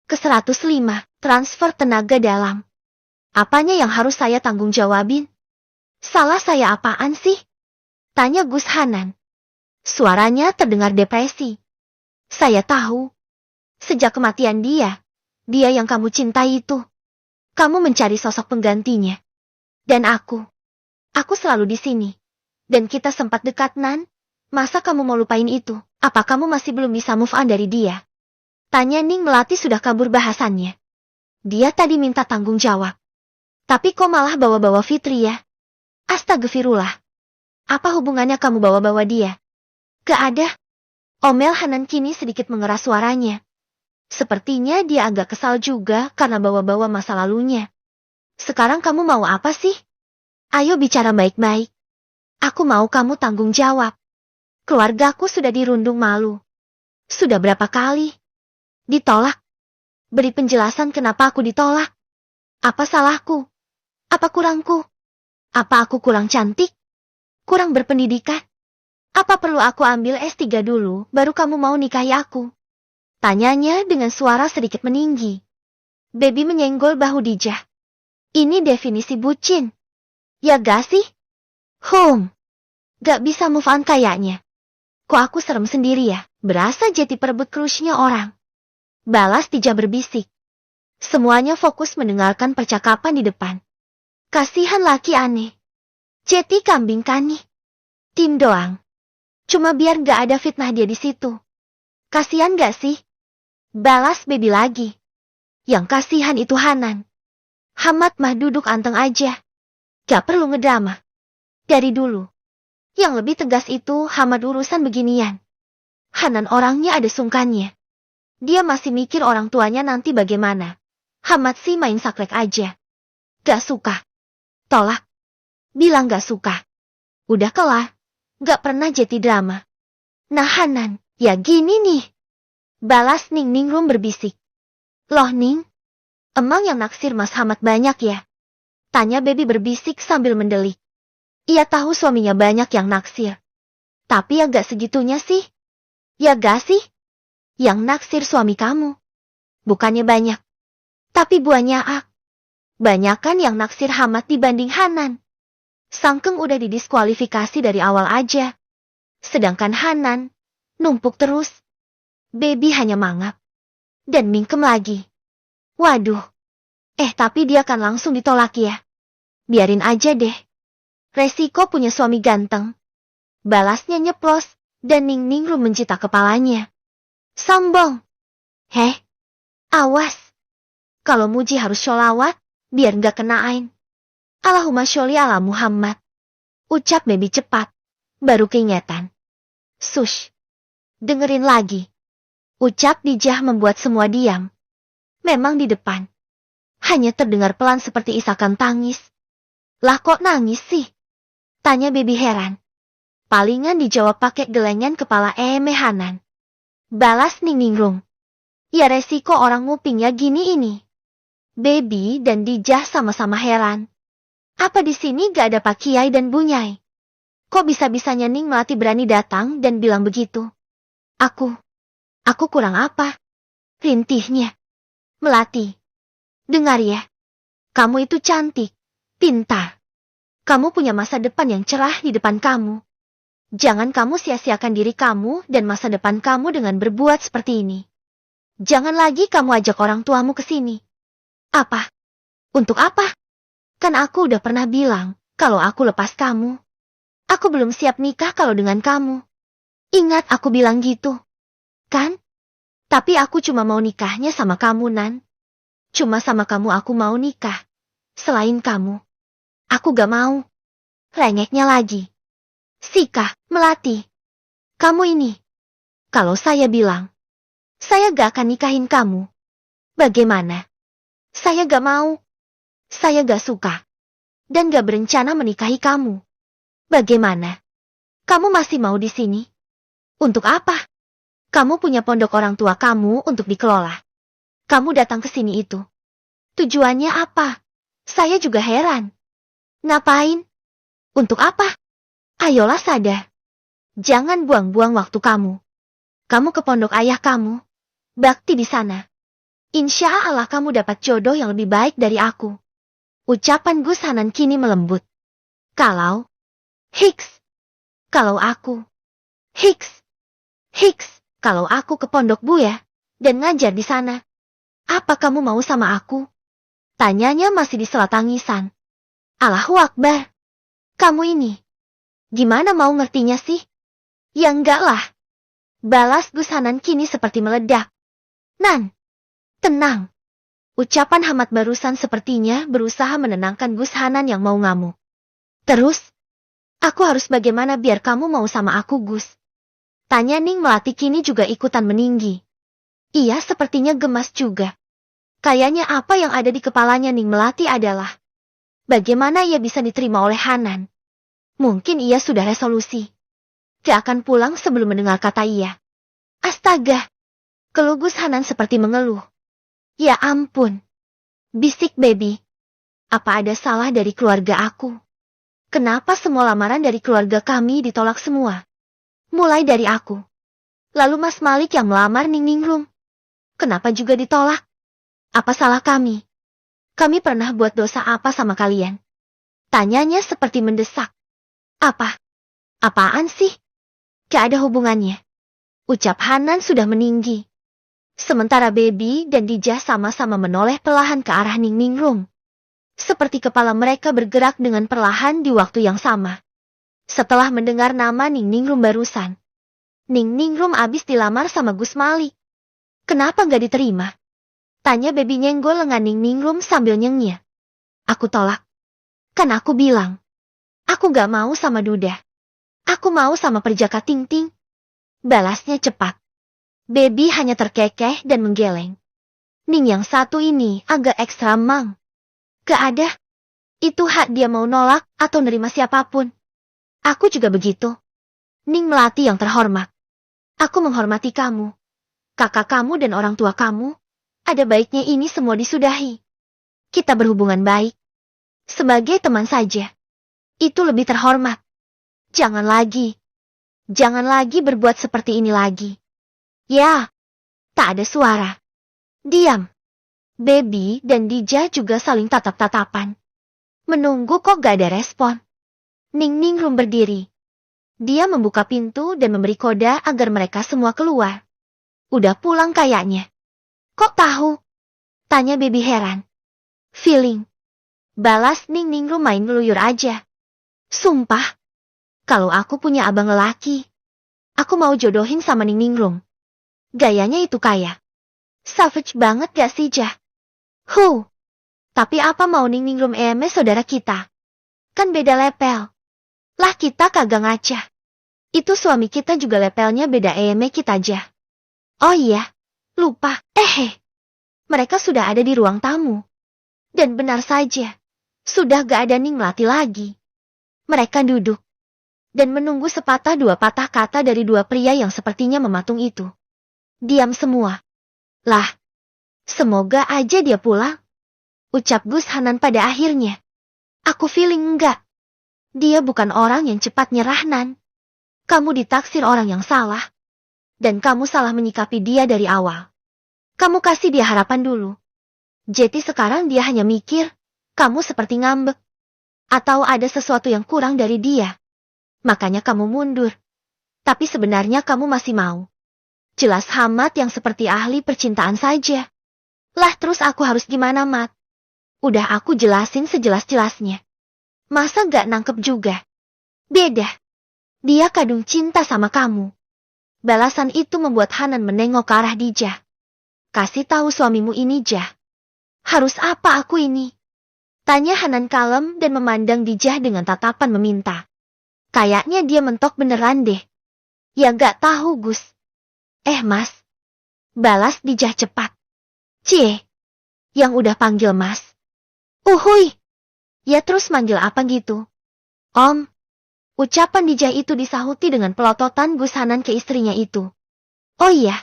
ke-105, transfer tenaga dalam. Apanya yang harus saya tanggung jawabin? Salah saya apaan sih? Tanya Gus Hanan. Suaranya terdengar depresi. Saya tahu. Sejak kematian dia yang kamu cintai itu. Kamu mencari sosok penggantinya. Dan aku selalu di sini. Dan kita sempat dekat, Nan. Masa kamu mau lupain itu? Apa kamu masih belum bisa move on dari dia? Tanya Ning Melati sudah kabur bahasannya. Dia tadi minta tanggung jawab. Tapi kok malah bawa-bawa Fitri ya? Astagfirullah. Apa hubungannya kamu bawa-bawa dia? Gak ada. Omel Hanan kini sedikit mengeras suaranya. Sepertinya dia agak kesal juga karena bawa-bawa masa lalunya. Sekarang kamu mau apa sih? Ayo bicara baik-baik. Aku mau kamu tanggung jawab. Keluargaku sudah dirundung malu. Sudah berapa kali? Ditolak. Beri penjelasan kenapa aku ditolak. Apa salahku? Apa kurangku? Apa aku kurang cantik? Kurang berpendidikan? Apa perlu aku ambil S3 dulu, baru kamu mau nikahi aku? Tanyanya dengan suara sedikit meninggi. Baby menyenggol bahu Dijah. Ini definisi bucin. Ya gak sih? Gak bisa move on kayaknya. Kok aku serem sendiri ya, berasa jadi perebut crushnya orang. Balas Dijah berbisik. Semuanya fokus mendengarkan percakapan di depan. Kasihan laki aneh. Jeti kambing kan nih. Tim doang. Cuma biar gak ada fitnah dia di situ. Kasihan gak sih? Balas Baby lagi. Yang kasihan itu Hanan. Hamad mah duduk anteng aja. Gak perlu ngedrama. Dari dulu. Yang lebih tegas itu Hamad urusan beginian. Hanan orangnya ada sungkannya. Dia masih mikir orang tuanya nanti bagaimana. Hamad sih main saklek aja. Gak suka. Tolak. Bilang gak suka. Udah kelar. Gak pernah jadi drama. Nah Hanan, ya gini nih. Balas Ning Ningrum berbisik. Loh Ning? Emang yang naksir Mas Hamad banyak ya? Tanya Baby berbisik sambil mendelik. Ia tahu suaminya banyak yang naksir. Tapi ya gak segitunya sih. Ya gak sih? Yang naksir suami kamu. Bukannya banyak. Tapi buahnya banyakan yang naksir Hamad dibanding Hanan. Sangkeng udah didiskualifikasi dari awal aja. Sedangkan Hanan numpuk terus. Baby hanya mangap. Dan mingkem lagi. Waduh. Tapi dia kan langsung ditolak ya. Biarin aja deh. Resiko punya suami ganteng. Balasnya nyeplos. Dan Ning Ningrum mencita kepalanya. Sombong. Awas. Kalau muji harus sholawat. Biar gak kena ain. Allahumma sholli ala Muhammad. Ucap Baby cepat. Baru keingetan. Sush. Dengerin lagi. Ucap Dijah membuat semua diam. Memang di depan. Hanya terdengar pelan seperti isakan tangis. Lah kok nangis sih? Tanya Baby heran. Palingan dijawab pakai gelengan kepala Hanan. Balas Ning Ningrum. Ya resiko orang nguping ya gini ini. Baby dan Dijah sama-sama heran. Apa di sini gak ada Pak Kiai dan Bunyai? Kok bisa-bisanya Ning Melati berani datang dan bilang begitu? Aku kurang apa? Rintihnya. Melati. Dengar ya. Kamu itu cantik. Pintar. Kamu punya masa depan yang cerah di depan kamu. Jangan kamu sia-siakan diri kamu dan masa depan kamu dengan berbuat seperti ini. Jangan lagi kamu ajak orang tuamu ke sini. Apa? Untuk apa? Kan aku udah pernah bilang, kalau aku lepas kamu. Aku belum siap nikah kalau dengan kamu. Ingat aku bilang gitu. Kan? Tapi aku cuma mau nikahnya sama kamu, Nan. Cuma sama kamu aku mau nikah. Selain kamu. Aku gak mau. Rengeknya lagi. Sika, Melati. Kamu ini. Kalau saya bilang. Saya gak akan nikahin kamu. Bagaimana? Saya gak mau. Saya gak suka. Dan gak berencana menikahi kamu. Bagaimana? Kamu masih mau di sini? Untuk apa? Kamu punya pondok orang tua kamu untuk dikelola. Kamu datang ke sini itu. Tujuannya apa? Saya juga heran. Ngapain? Untuk apa? Ayolah sadar. Jangan buang-buang waktu kamu. Kamu ke pondok ayah kamu. Bakti di sana. Insya Allah kamu dapat jodoh yang lebih baik dari aku. Ucapan Gus Hanan kini melembut. Kalau kalau aku kalau aku ke Pondok Buya dan ngajar di sana, apa kamu mau sama aku? Tanyanya masih disela tangisan. Allahu Akbar. Kamu ini, gimana mau ngertinya sih? Ya enggak lah. Balas Gus Hanan kini seperti meledak. Nan, tenang. Ucapan Hamad barusan sepertinya berusaha menenangkan Gus Hanan yang mau ngamuk. Terus, aku harus bagaimana biar kamu mau sama aku, Gus? Tanya Ning Melati kini juga ikutan meninggi. Ia sepertinya gemas juga. Kayaknya apa yang ada di kepalanya Ning Melati adalah bagaimana ia bisa diterima oleh Hanan. Mungkin ia sudah resolusi. Gak akan pulang sebelum mendengar kata ia. Astaga! Keluh Gus Hanan seperti mengeluh. Ya ampun. Bisik baby. Apa ada salah dari keluarga aku? Kenapa semua lamaran dari keluarga kami ditolak semua? Mulai dari aku. Lalu Mas Malik yang melamar Ning Ningrum. Kenapa juga ditolak? Apa salah kami? Kami pernah buat dosa apa sama kalian? Tanyanya seperti mendesak. Apa? Apaan sih? Gak ada hubungannya. Ucap Hanan sudah meninggi. Sementara Baby dan Dijah sama-sama menoleh perlahan ke arah Ning Ningrum. Seperti kepala mereka bergerak dengan perlahan di waktu yang sama. Setelah mendengar nama Ning Ningrum barusan. Ning Ningrum abis dilamar sama Gus Malik. Kenapa gak diterima? Tanya Baby nyenggol lengan Ning Ningrum sambil nyengnya. Aku tolak. Kan aku bilang. Aku gak mau sama Duda. Aku mau sama Perjaka Ting Ting. Balasnya cepat. Baby hanya terkekeh dan menggeleng. Ning yang satu ini agak ekstra mang. Gak ada. Itu hak dia mau nolak atau nerima siapapun. Aku juga begitu. Ning Melati yang terhormat. Aku menghormati kamu. Kakak kamu dan orang tua kamu. Ada baiknya ini semua disudahi. Kita berhubungan baik. Sebagai teman saja. Itu lebih terhormat. Jangan lagi berbuat seperti ini lagi. Ya, tak ada suara. Diam. Baby dan Dijah juga saling tatap-tatapan. Menunggu kok gak ada respon. Ning Ningrum berdiri. Dia membuka pintu dan memberi kode agar mereka semua keluar. Udah pulang kayaknya. Kok tahu? Tanya Baby heran. Feeling. Balas Ning Ningrum main ngeluyur aja. Sumpah. Kalau aku punya abang lelaki, aku mau jodohin sama Ning Ningrum. Gayanya itu kayak savage banget gak sih, Jah? Tapi apa mau Ning Ningrum saudara kita? Kan beda lepel. Lah kita kagak ngaca. Itu suami kita juga lepelnya beda kita, Jah. Oh iya, lupa. Mereka sudah ada di ruang tamu. Dan benar saja, sudah gak ada Ning Melati lagi. Mereka duduk dan menunggu sepatah dua patah kata dari dua pria yang sepertinya mematung itu. Diam semua. Lah, semoga aja dia pulang. Ucap Gus Hanan pada akhirnya. Aku feeling enggak. Dia bukan orang yang cepat nyerah, Nan. Kamu ditaksir orang yang salah. Dan kamu salah menyikapi dia dari awal. Kamu kasih dia harapan dulu. Jadi sekarang dia hanya mikir, kamu seperti ngambek. Atau ada sesuatu yang kurang dari dia. Makanya kamu mundur. Tapi sebenarnya kamu masih mau. Jelas Hamad yang seperti ahli percintaan saja. Lah terus aku harus gimana, Mat? Udah aku jelasin sejelas-jelasnya. Masa gak nangkep juga? Beda. Dia kadung cinta sama kamu. Balasan itu membuat Hanan menengok ke arah Dijah. Kasih tahu suamimu ini, Jah. Harus apa aku ini? Tanya Hanan kalem dan memandang Dijah dengan tatapan meminta. Kayaknya dia mentok beneran deh. Ya gak tahu, Gus. Mas. Balas Dijah cepat. Cie. Yang udah panggil Mas. Uhuy. Ya terus manggil apa gitu? Om. Ucapan Dijah itu disahuti dengan pelototan Gus Hanan ke istrinya itu. Oh iya.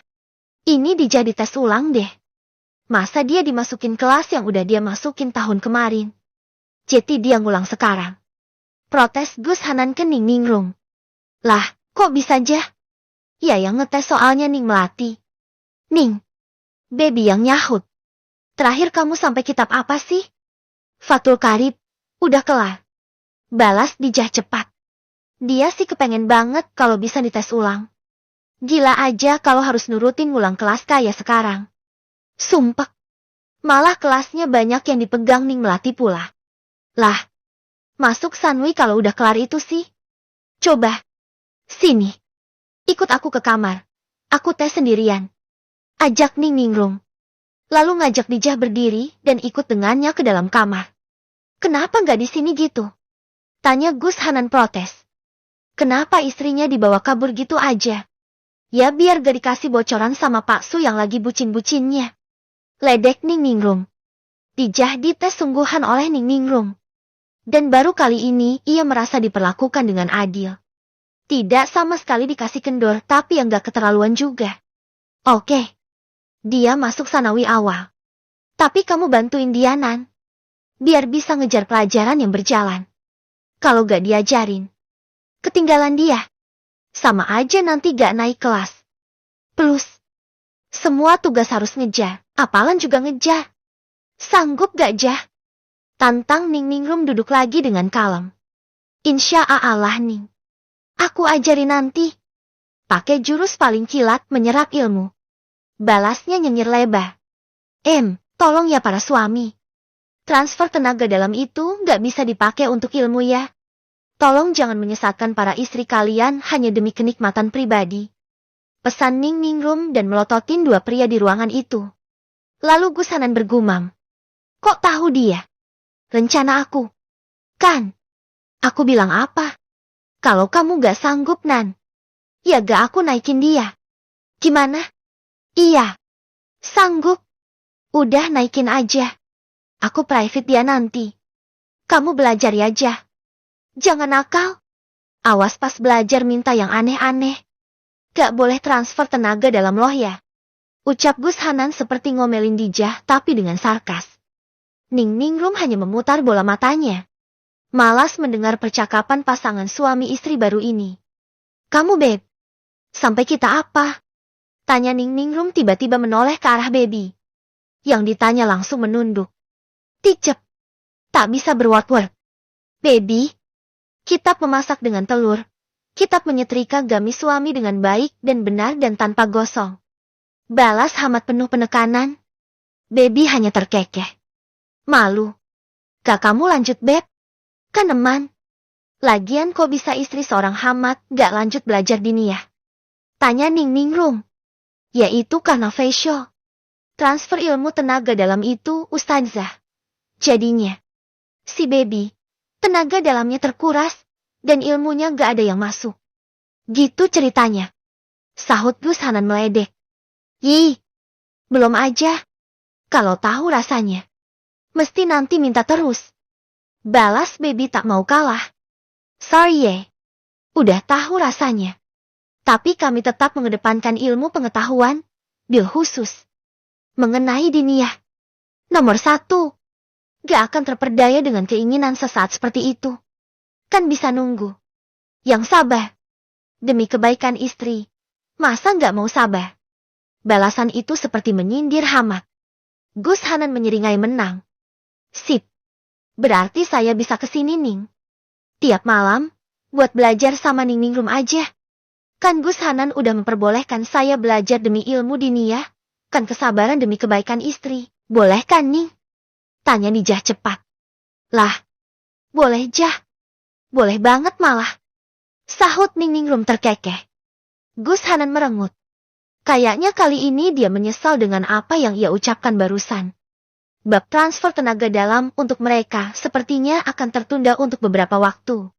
Ini Dijah dites ulang deh. Masa dia dimasukin kelas yang udah dia masukin tahun kemarin? Jadi dia ngulang sekarang. Protes Gus Hanan ke Ning Ningrum. Lah, kok bisa Jah? Ya yang ngetes soalnya Ning Melati. Ning. Baby yang nyahut. Terakhir kamu sampai kitab apa sih? Fathul Qarib, udah kelar. Balas Dijah cepat. Dia sih kepengen banget kalau bisa dites ulang. Gila aja kalau harus nurutin ngulang kelas kayak sekarang. Sumpek. Malah kelasnya banyak yang dipegang Ning Melati pula. Lah, masuk Sanwi kalau udah kelar itu sih. Coba. Sini. Ikut aku ke kamar. Aku tes sendirian. Ajak Ning Ningrum. Lalu ngajak Dijah berdiri dan ikut dengannya ke dalam kamar. Kenapa nggak di sini gitu? Tanya Gus Hanan protes. Kenapa istrinya dibawa kabur gitu aja? Ya biar gak dikasih bocoran sama Pak Su yang lagi bucin-bucinnya. Ledek Ning Ningrum. Dijah dites sungguhan oleh Ning Ningrum. Dan baru kali ini ia merasa diperlakukan dengan adil. Tidak sama sekali dikasih kendor tapi yang gak keterlaluan juga. Oke. Dia masuk Sanawi awal. Tapi kamu bantuin dia Nan. Biar bisa ngejar pelajaran yang berjalan. Kalau gak diajarin. Ketinggalan dia. Sama aja nanti gak naik kelas. Plus, semua tugas harus ngejar, apalan juga ngejar. Sanggup gak Jah? Tantang Ning Ningrum duduk lagi dengan kalem. Insya Allah Ning. Aku ajarin nanti. Pakai jurus paling kilat menyerap ilmu. Balasnya nyengir lebar. Tolong ya para suami. Transfer tenaga dalam itu gak bisa dipakai untuk ilmu ya. Tolong jangan menyesatkan para istri kalian hanya demi kenikmatan pribadi. Pesan Ning Ningrum dan melototin dua pria di ruangan itu. Lalu Gus Hanan bergumam. Kok tahu dia? Rencana aku. Kan? Aku bilang apa? Kalau kamu gak sanggup Nan. Ya gak aku naikin dia. Gimana? Iya. Sanggup. Udah naikin aja. Aku private dia nanti. Kamu belajar aja. Jangan nakal. Awas pas belajar minta yang aneh-aneh. Gak boleh transfer tenaga dalam loh ya. Ucap Gus Hanan seperti ngomelin Dijah tapi dengan sarkas. Ning Ningrum hanya memutar bola matanya. Malas mendengar percakapan pasangan suami istri baru ini. Kamu Beb. Sampai kita apa? Tanya Ning Ningrum tiba-tiba menoleh ke arah Baby. Yang ditanya langsung menunduk. Ticep. Tak bisa berword-word. Baby. Kitab memasak dengan telur. Kitab menyetrika gamis suami dengan baik dan benar dan tanpa gosong. Balas Hamad penuh penekanan. Baby hanya terkekeh. Malu. Gak kamu lanjut Beb? Kan eman. Lagian kok bisa istri seorang Hamad gak lanjut belajar diniyah? Tanya Ning Ningrum. Yaitu karena facial. Transfer ilmu tenaga dalam itu Ustazah. Jadinya. Si Baby. Tenaga dalamnya terkuras, dan ilmunya gak ada yang masuk. Gitu ceritanya. Sahut Gus Hanan meledek. Yih, belum aja. Kalau tahu rasanya, mesti nanti minta terus. Balas Baby tak mau kalah. Sorry ye, udah tahu rasanya. Tapi kami tetap mengedepankan ilmu pengetahuan, bil khusus. Mengenai diniyah. Nomor 1. Gak akan terperdaya dengan keinginan sesaat seperti itu. Kan bisa nunggu. Yang sabar. Demi kebaikan istri. Masa gak mau sabar? Balasan itu seperti menyindir Hamad. Gus Hanan menyeringai menang. Sip. Berarti saya bisa kesini Ning. Tiap malam, buat belajar sama Ning Ningrum aja. Kan Gus Hanan udah memperbolehkan saya belajar demi ilmu diniyah. Kan kesabaran demi kebaikan istri. Boleh kan Ning? Tanya Dijah cepat. Lah, boleh Jah. Boleh banget malah. Sahut Ning Ningrum terkekeh. Gus Hanan merengut. Kayaknya kali ini dia menyesal dengan apa yang ia ucapkan barusan. Bab transfer tenaga dalam untuk mereka sepertinya akan tertunda untuk beberapa waktu.